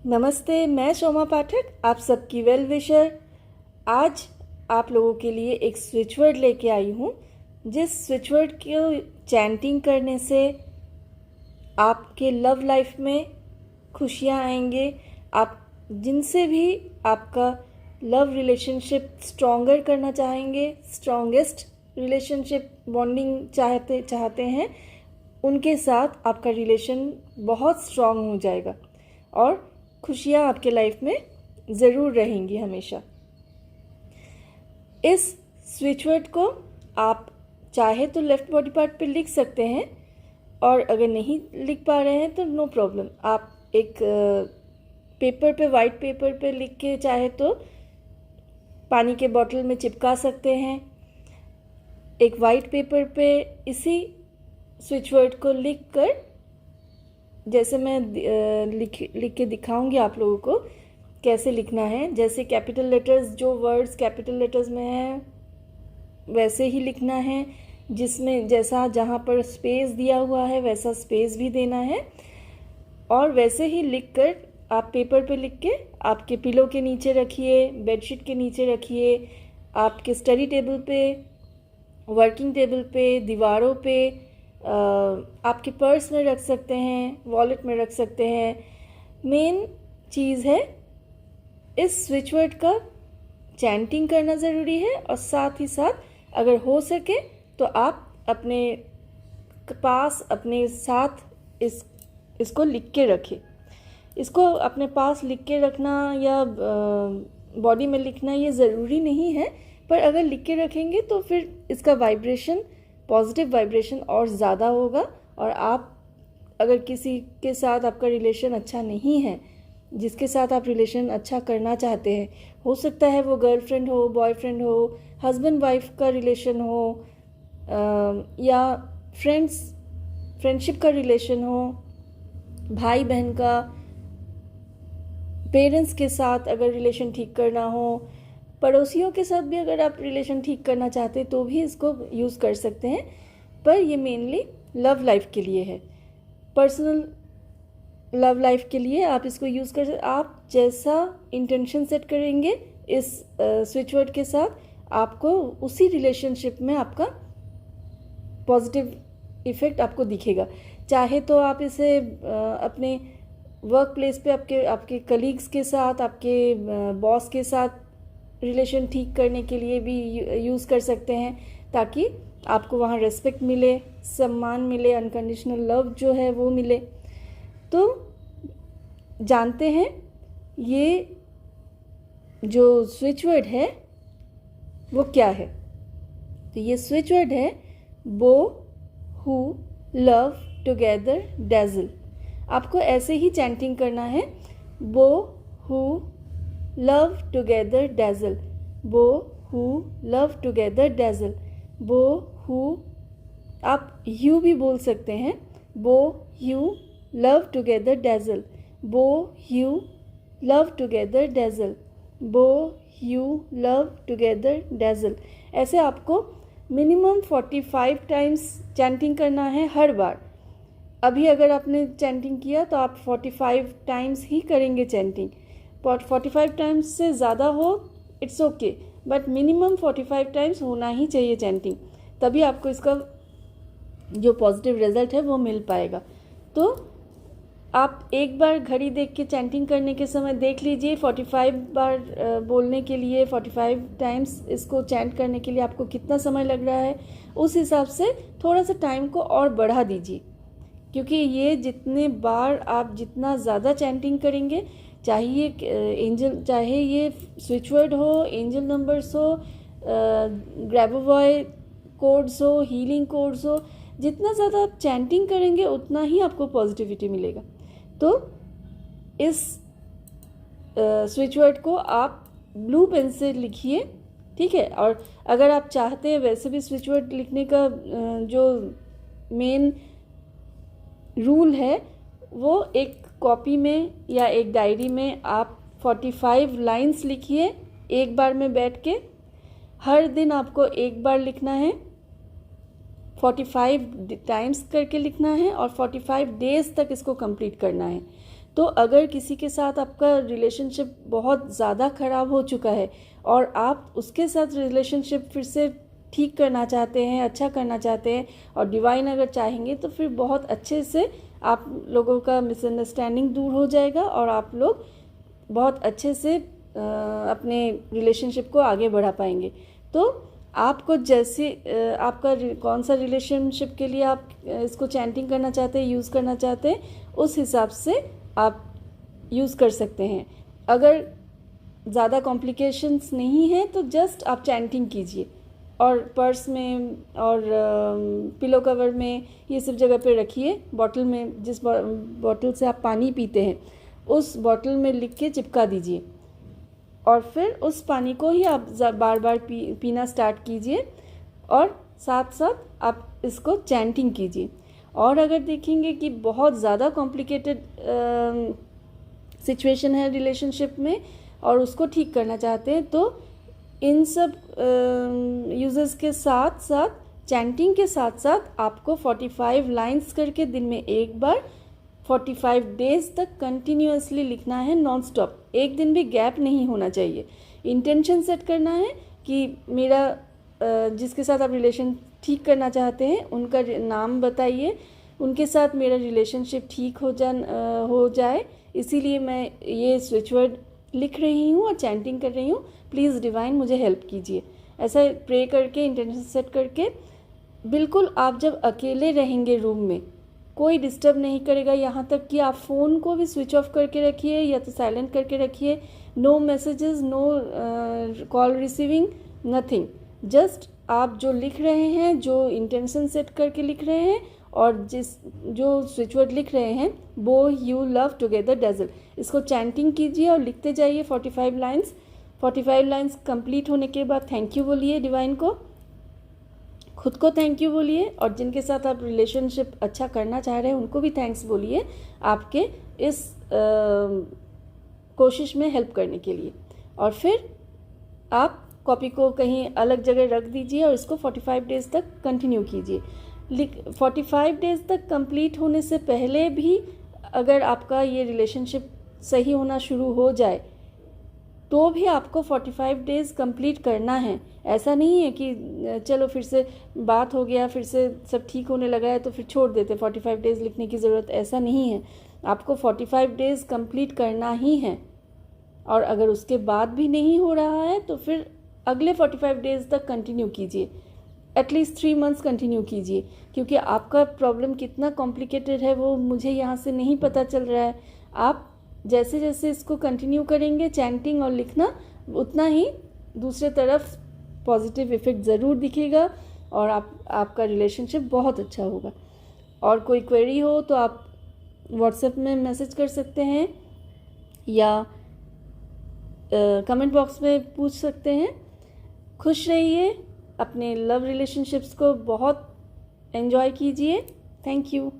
नमस्ते, मैं शोमा पाठक, आप सबकी वेल विशर। आज आप लोगों के लिए एक स्विच वर्ड लेके आई हूँ, जिस स्विच वर्ड को चैंटिंग करने से आपके लव लाइफ में खुशियाँ आएंगे। आप जिनसे भी आपका लव रिलेशनशिप स्ट्रॉन्गर करना चाहेंगे, स्ट्रॉन्गेस्ट रिलेशनशिप बॉन्डिंग चाहते हैं, उनके साथ आपका रिलेशन बहुत स्ट्रॉन्ग हो जाएगा और खुशियाँ आपके लाइफ में ज़रूर रहेंगी हमेशा। इस स्विच वर्ड को आप चाहे तो लेफ़्ट बॉडी पार्ट पे लिख सकते हैं, और अगर नहीं लिख पा रहे हैं तो नो प्रॉब्लम, आप एक पेपर पे, वाइट पेपर पे लिख के चाहे तो पानी के बॉटल में चिपका सकते हैं। एक वाइट पेपर पे इसी स्विच वर्ड को लिख कर, जैसे मैं लिख के दिखाऊंगी आप लोगों को कैसे लिखना है। जैसे कैपिटल लेटर्स, जो वर्ड्स कैपिटल लेटर्स में हैं वैसे ही लिखना है, जिसमें जैसा जहाँ पर स्पेस दिया हुआ है वैसा स्पेस भी देना है, और वैसे ही लिखकर आप पेपर पे लिख के आपके पिलो के नीचे रखिए, बेडशीट के नीचे रखिए, आपके स्टडी टेबल पे, वर्किंग टेबल पे, दीवारों पे, आपके पर्स में रख सकते हैं, वॉलेट में रख सकते हैं। मेन चीज़ है इस स्विच वर्ड का चैंटिंग करना ज़रूरी है, और साथ ही साथ अगर हो सके तो आप अपने पास, अपने साथ इसको लिख के रखें। इसको अपने पास लिख के रखना या बॉडी में लिखना ये ज़रूरी नहीं है, पर अगर लिख के रखेंगे तो फिर इसका वाइब्रेशन, पॉजिटिव वाइब्रेशन और ज़्यादा होगा। और आप अगर किसी के साथ आपका रिलेशन अच्छा नहीं है, जिसके साथ आप रिलेशन अच्छा करना चाहते हैं, हो सकता है वो गर्लफ्रेंड हो, बॉयफ्रेंड हो, हस्बैंड वाइफ का रिलेशन हो, या फ्रेंडशिप का रिलेशन हो, भाई बहन का, पेरेंट्स के साथ अगर रिलेशन ठीक करना हो, पड़ोसियों के साथ भी अगर आप रिलेशन ठीक करना चाहते हैं तो भी इसको यूज़ कर सकते हैं। पर ये मेनली लव लाइफ के लिए है, पर्सनल लव लाइफ के लिए आप इसको यूज़ कर सकते। आप जैसा इंटेंशन सेट करेंगे इस स्विच वर्ड के साथ, आपको उसी रिलेशनशिप में आपका पॉजिटिव इफ़ेक्ट आपको दिखेगा। चाहे तो आप इसे अपने वर्क प्लेस पे आपके कलीग्स के साथ, आपके बॉस के साथ रिलेशन ठीक करने के लिए भी यूज़ कर सकते हैं, ताकि आपको वहाँ रेस्पेक्ट मिले, सम्मान मिले, अनकंडीशनल लव जो है वो मिले। तो जानते हैं ये जो स्विच वर्ड है वो क्या है। तो ये स्विच वर्ड है बो, हु, लव, टुगेदर, डैज़ल। आपको ऐसे ही चैंटिंग करना है, बो, हु, लव, टुगेदर, डैज़ल, बो, हु, लव, टुगेदर, डैज़ल, बो, हु। आप यू भी बोल सकते हैं, बो, यू, लव, टुगेदर, डैज़ल, बो, यू, लव, टुगेदर, डैज़ल, बो, यू, लव, टुगेदर, डैज़ल। ऐसे आपको मिनिमम 45 टाइम्स चैंटिंग करना है हर बार। अभी अगर आपने चैंटिंग किया तो आप 45 टाइम्स ही करेंगे चैंटिंग। 45 टाइम्स से ज़्यादा हो it's okay, but minimum 45 times होना ही चाहिए चैंटिंग, तभी आपको इसका जो पॉजिटिव रिजल्ट है वो मिल पाएगा। तो आप एक बार घड़ी देख के चैंटिंग करने के समय देख लीजिए 45 बार बोलने के लिए, 45 टाइम्स इसको चैंट करने के लिए आपको कितना समय लग रहा है। उस हिसाब से थोड़ा सा टाइम को और बढ़ा दीजिए, क्योंकि ये जितने बार आप जितना ज़्यादा चैंटिंग करेंगे, चाहे ये स्विच वर्ड हो, एंजल नंबर्स हो, ग्रैबोवॉय कोड्स हो, हीलिंग कोड्स हो, जितना ज़्यादा आप चैंटिंग करेंगे उतना ही आपको पॉजिटिविटी मिलेगा। तो इस स्विच वर्ड को आप ब्लू पेन से लिखिए, ठीक है। और अगर आप चाहते हैं वैसे भी स्विच वर्ड लिखने का जो मेन रूल है, वो एक कॉपी में या एक डायरी में आप 45 लाइंस लिखिए एक बार में बैठ के। हर दिन आपको एक बार लिखना है, 45 टाइम्स करके लिखना है, और 45 डेज तक इसको कंप्लीट करना है। तो अगर किसी के साथ आपका रिलेशनशिप बहुत ज़्यादा ख़राब हो चुका है और आप उसके साथ रिलेशनशिप फिर से ठीक करना चाहते हैं, अच्छा करना चाहते हैं और डिवाइन अगर चाहेंगे तो फिर बहुत अच्छे से आप लोगों का मिसअंडरस्टैंडिंग दूर हो जाएगा और आप लोग बहुत अच्छे से अपने रिलेशनशिप को आगे बढ़ा पाएंगे। तो आपको जैसे आपका कौन सा रिलेशनशिप के लिए आप इसको चैंटिंग करना चाहते हैं, यूज़ करना चाहते हैं, उस हिसाब से आप यूज़ कर सकते हैं। अगर ज़्यादा कॉम्प्लिकेशंस नहीं है तो जस्ट आप चैंटिंग कीजिए और पर्स में और पिलो कवर में ये सब जगह पे रखिए। बॉटल में, जिस बॉटल से आप पानी पीते हैं उस बॉटल में लिख के चिपका दीजिए और फिर उस पानी को ही आप बार बार पीना स्टार्ट कीजिए और साथ साथ आप इसको चैंटिंग कीजिए। और अगर देखेंगे कि बहुत ज़्यादा कॉम्प्लिकेटेड सिचुएशन है रिलेशनशिप में और उसको ठीक करना चाहते हैं तो इन सब यूज़र्स के साथ साथ चैंटिंग के साथ साथ आपको 45 लाइंस करके दिन में एक बार 45 डेज़ तक कंटिन्यूअसली लिखना है, नॉन स्टॉप। एक दिन भी गैप नहीं होना चाहिए। इंटेंशन सेट करना है कि मेरा जिसके साथ आप रिलेशन ठीक करना चाहते हैं उनका नाम बताइए, उनके साथ मेरा रिलेशनशिप ठीक हो जाए, इसीलिए मैं ये स्विच वर्ड लिख रही हूँ और चैंटिंग कर रही हूँ। प्लीज़ डिवाइन मुझे हेल्प कीजिए। ऐसा प्रे करके, इंटेंशन सेट करके, बिल्कुल आप जब अकेले रहेंगे रूम में कोई डिस्टर्ब नहीं करेगा, यहाँ तक कि आप फ़ोन को भी स्विच ऑफ करके रखिए या तो साइलेंट करके रखिए। No messages, no call receiving, nothing. Just आप जो लिख रहे हैं, जो इंटेंशन सेट करके लिख रहे हैं और जो स्विच वर्ड लिख रहे हैं, बो यू लव टुगेदर डैज़ल, इसको चैंटिंग कीजिए और लिखते जाइए 45 लाइंस। 45 लाइंस कंप्लीट होने के बाद थैंक यू बोलिए डिवाइन को, खुद को थैंक यू बोलिए और जिनके साथ आप रिलेशनशिप अच्छा करना चाह रहे हैं उनको भी थैंक्स बोलिए आपके इस कोशिश में हेल्प करने के लिए। और फिर आप कॉपी को कहीं अलग जगह रख दीजिए और इसको 45 डेज़ तक कंटिन्यू कीजिए। 45 डेज़ तक कंप्लीट होने से पहले भी अगर आपका ये रिलेशनशिप सही होना शुरू हो जाए तो भी आपको 45 डेज़ कंप्लीट करना है। ऐसा नहीं है कि चलो फिर से बात हो गया, फिर से सब ठीक होने लगा है तो फिर छोड़ देते, 45 डेज़ लिखने की ज़रूरत, ऐसा नहीं है। आपको 45 डेज़ कंप्लीट करना ही है और अगर उसके बाद भी नहीं हो रहा है तो फिर अगले 45 डेज़ तक कंटिन्यू कीजिए। एटलीस्ट 3 मंथ्स कंटिन्यू कीजिए, क्योंकि आपका प्रॉब्लम कितना कॉम्प्लिकेटेड है वो मुझे यहाँ से नहीं पता चल रहा है। आप जैसे जैसे इसको कंटिन्यू करेंगे चैंटिंग और लिखना, उतना ही दूसरे तरफ पॉजिटिव इफ़ेक्ट ज़रूर दिखेगा और आपका रिलेशनशिप बहुत अच्छा होगा। और कोई क्वेरी हो तो आप व्हाट्सएप में मैसेज कर सकते हैं या कमेंट बॉक्स में पूछ सकते हैं। खुश रहिए, अपने लव रिलेशनशिप्स को बहुत एंजॉय कीजिए। Thank you.